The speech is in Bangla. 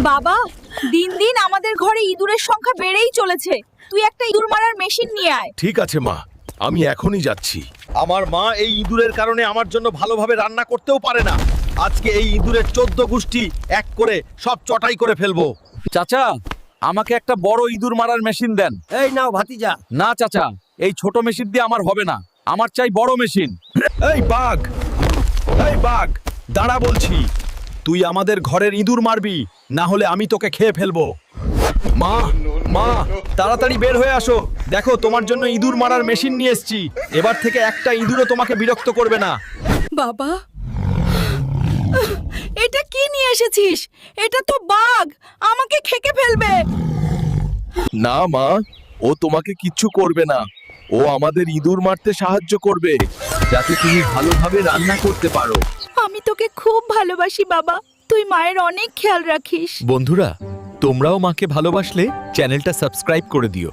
বাবা, দিন দিন আমাদের ঘরে ইঁদুরের সংখ্যা বেড়েই চলেছে। তুই একটা ইঁদুর মারার মেশিন নিয়ে আয়। ঠিক আছে মা, আমি এখনই যাচ্ছি। আমার মা এই ইঁদুরের কারণে আমার জন্য ভালোভাবে রান্না করতেও পারে না। আজকে এই ইঁদুরের 14 গোষ্ঠী এক করে সব চটাই করে ফেলবো। চাচা, আমাকে একটা বড় ইঁদুর মারার মেশিন দেন। এই নাও ভাতিজা। না চাচা, এই ছোট মেশিন দিয়ে আমার হবে না, আমার চাই বড় মেশিন। এই বাঘ, এই বাঘ, দাঁড়া বলছি। তুই আমাদের ঘরের ইঁদুর মারবি, না হলে আমি তোকে খেয়ে ফেলবো। মা, মা, তাড়াতাড়ি বের হয়ে আসো। দেখো, তোমার জন্য ইঁদুর মারার মেশিন নিয়ে এসেছি। এবার থেকে একটা ইঁদুরও তোমাকে বিরক্ত করবে না। বাবা, এটা কি নিয়ে এসেছিস? এটা তো বাঘ, আমাকে খেকে ফেলবে। না মা, ও তোমাকে কিচ্ছু করবে না। ও আমাদের ইঁদুর মারতে সাহায্য করবে, যাতে তুমি ভালোভাবে রান্না করতে পারো। আমি তোকে খুব ভালোবাসি বাবা, তুই মায়ের অনেক খেয়াল রাখিস। বন্ধুরা, তোমরাও মাকে ভালোবাসলে চ্যানেলটা সাবস্ক্রাইব করে দিও।